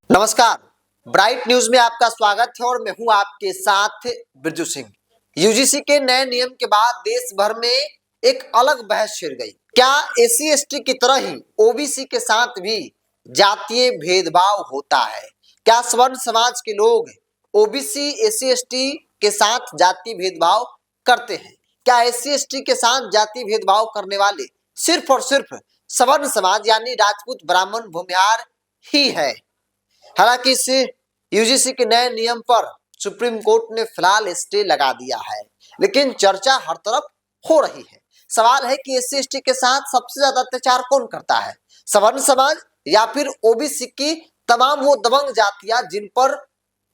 नमस्कार, bright news में आपका स्वागत है और मैं हूं आपके साथ बिरजू सिंह। यूजीसी के नए नियम के बाद देश भर में एक अलग बहस छिड़ गई। क्या एससी एसटी की तरह ही ओबीसी के साथ भी जातीय भेदभाव होता है? क्या स्वर्ण समाज के लोग ओबीसी एससी एसटी के साथ जातीय भेदभाव करते हैं? क्या एससी एसटी के साथ जातीय भेदभाव करने वाले सिर्फ और सिर्फ स्वर्ण समाज यानी राजपूत ब्राह्मण भूमिहार ही है? हालांकि इस यूजीसी के नए नियम पर सुप्रीम कोर्ट ने फिलहाल स्टे लगा दिया है, लेकिन चर्चा हर तरफ हो रही है। सवाल है कि एससी एसटी के साथ सबसे ज्यादा अत्याचार कौन करता है, सवर्ण समाज या फिर ओबीसी की तमाम वो दबंग जातियां जिन पर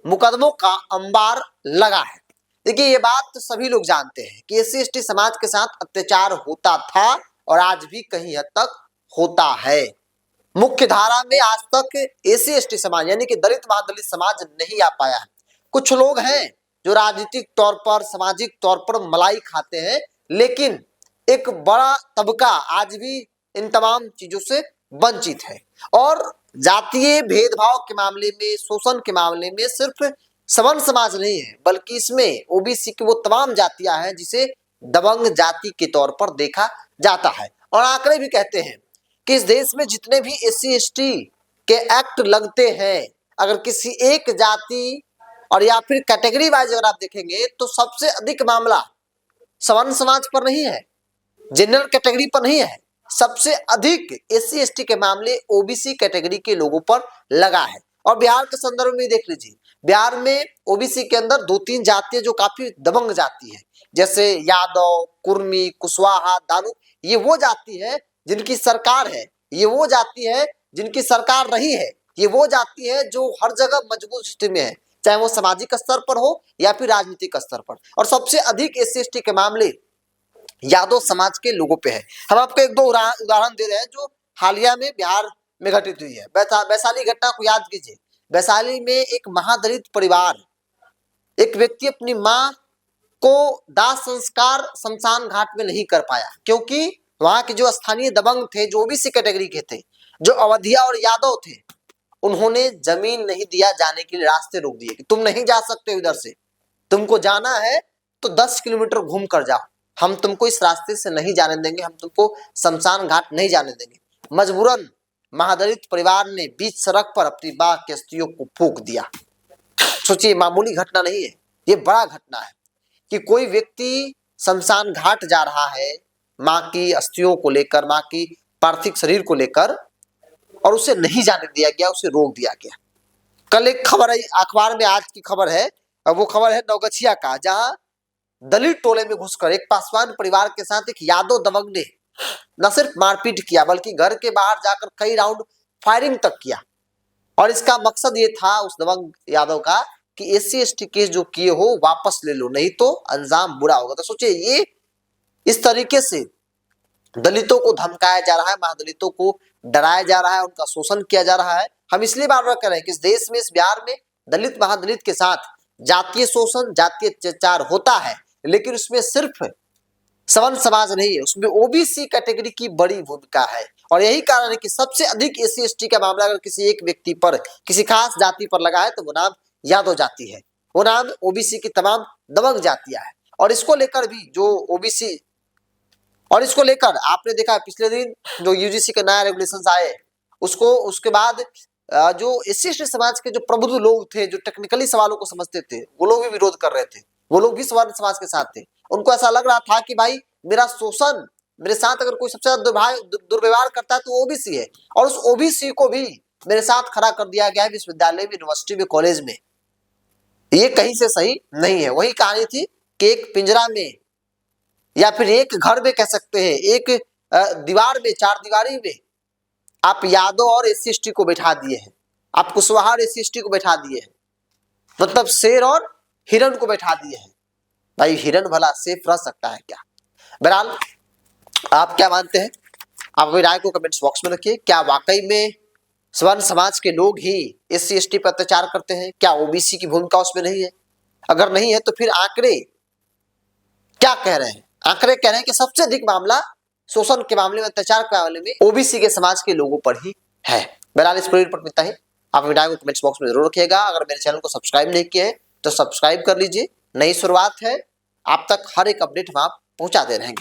मुकदमों का अंबार लगा है। देखिए, ये बात तो सभी लोग जानते हैं कि एससी एसटी समाज के साथ अत्याचार होता था और आज भी कहीं हद तक होता है। मुख्य धारा में आज तक एससी एसटी समाज यानी कि दलित महादलित समाज नहीं आ पाया है। कुछ लोग हैं जो राजनीतिक तौर पर सामाजिक तौर पर मलाई खाते हैं, लेकिन एक बड़ा तबका आज भी इन तमाम चीजों से वंचित है। और जातीय भेदभाव के मामले में, शोषण के मामले में सिर्फ सवर्ण समाज नहीं है, बल्कि इसमें ओबीसी की वो तमाम जातियां हैं जिसे दबंग जाति के तौर पर देखा जाता है। और आंकड़े भी कहते हैं कि इस देश में जितने भी एससी एसटी के एक्ट लगते हैं, अगर किसी एक जाति और या फिर कैटेगरी वाइज अगर आप देखेंगे तो सबसे अधिक मामला सवर्ण समाज पर नहीं है, जनरल कैटेगरी पर नहीं है, सबसे अधिक एससी एसटी के मामले ओबीसी कैटेगरी के लोगों पर लगा है। और बिहार के संदर्भ में देख लीजिए, बिहार में ओबीसी के अंदर दो तीन जातियां जो काफी दबंग जाति है, जैसे यादव, कुर्मी, कुशवाहा, दानू, ये वो जाति है जिनकी सरकार है, ये वो जाति है जिनकी सरकार रही है, ये वो जाति है जो हर जगह मजबूत स्थिति में है, चाहे वो सामाजिक स्तर पर हो या फिर राजनीतिक स्तर पर। और सबसे अधिक एससी एसटी के मामले यादव समाज के लोगों पे है। हम आपको एक दो उदाहरण दे रहे हैं जो हालिया में बिहार में घटित हुई है। वैशाली घटना को याद कीजिए। वैशाली में एक महादलित परिवार, एक व्यक्ति अपनी मां को दाह संस्कार शमशान घाट में नहीं कर पाया, क्योंकि वहां के जो स्थानीय दबंग थे, जो ओबीसी कैटेगरी के थे, जो अवधिया और यादव थे, उन्होंने जमीन नहीं दिया, जाने के लिए रास्ते रोक दिए कि तुम नहीं जा सकते इधर से, तुमको जाना है तो 10 किलोमीटर घूम कर जाओ, हम तुमको इस रास्ते से नहीं जाने देंगे, हम तुमको शमशान घाट नहीं जाने देंगे। मजबूरन महादलित परिवार ने बीच सड़क पर अपनी मां की अस्थियों को फूंक दिया। सोचिए, मामूली घटना नहीं है, ये बड़ा घटना है कि कोई व्यक्ति शमशान घाट जा रहा है मां की अस्थियों को लेकर, मां की पार्थिव शरीर को लेकर, और उसे नहीं जाने दिया गया, उसे रोक दिया गया। कल एक खबर आई अखबार में, आज की खबर है, वो खबर है नवगछिया का, जहां दलित टोले में घुसकर एक पासवान परिवार के साथ एक यादव दबंग ने न सिर्फ मारपीट किया बल्कि घर के बाहर जाकर कई राउंड फायरिंग तक किया। और इसका मकसद ये था उस दबंग यादव का कि एससी एसटी केस जो किए हो वापस ले लो, नहीं तो अंजाम बुरा होगा। तो सोचिए, ये इस तरीके से दलितों को धमकाया जा रहा है, महादलितों को डराया जा रहा है, उनका शोषण किया जा रहा है। हम इसलिए बार बार कह रहे हैं कि इस देश में, इस बिहार में दलित महादलित के साथ जातीय शोषण, जातीय अत्याचार होता है, लेकिन उसमें सिर्फ सवर्ण समाज नहीं है, उसमें ओबीसी कैटेगरी की बड़ी भूमिका है। और यही कारण है कि सबसे अधिक एससी एसटी का मामला अगर किसी एक व्यक्ति पर, किसी खास जाति पर लगा है तो वो नाम यादव जाति है, वो नाम ओबीसी की तमाम दबंग जातियां है। और इसको लेकर भी जो ओबीसी, और इसको लेकर आपने देखा पिछले दिन जो यूजीसी के नया रेगुलेशंस आए, उसको उसके बाद जो एससी एसटी समाज के जो प्रबुद्ध लोग थे, जो टेक्निकली सवालों को समझते थे, वो लोग भी विरोध कर रहे थे, वो लोग भी सवर्ण समाज के साथ थे। उनको ऐसा लग रहा था कि भाई मेरा शोषण, मेरे साथ अगर कोई सबसे ज्यादा दुर्व्यवहार करता है तो ओबीसी है, और उस ओबीसी को भी मेरे साथ खड़ा कर दिया गया है विश्वविद्यालय में, यूनिवर्सिटी में, कॉलेज में। ये कहीं से सही नहीं है। वही कहानी थी कि एक पिंजरा में या फिर एक घर में कह सकते हैं, एक दीवार में, चार दीवारी में आप यादव और एससी एसटी को बैठा दिए हैं, आप कुशवाहा और एससी एसटी को बैठा दिए हैं, मतलब शेर और हिरण को बैठा दिए हैं। भाई हिरण भला सेफ रह सकता है क्या? बहरहाल, आप क्या मानते हैं? आप अपनी राय को कमेंट्स बॉक्स में रखिए। क्या वाकई में स्वर्ण समाज के लोग ही एससी एसटी पर अत्याचार करते हैं? क्या ओबीसी की भूमिका उसमें नहीं है? अगर नहीं है तो फिर आंकड़े क्या कह रहे हैं? आंकड़े कह रहे हैं कि सबसे अधिक मामला शोषण के मामले में, अत्याचार के मामले में ओबीसी के समाज के लोगों पर ही है। बहरहाल, इस पर इतना ही। आप विटाई को कमेंट्स बॉक्स में जरूर रखिएगा। अगर मेरे चैनल को सब्सक्राइब नहीं किए तो सब्सक्राइब कर लीजिए। नई शुरुआत है, आप तक हर एक अपडेट हम आप पहुंचाते रहेंगे।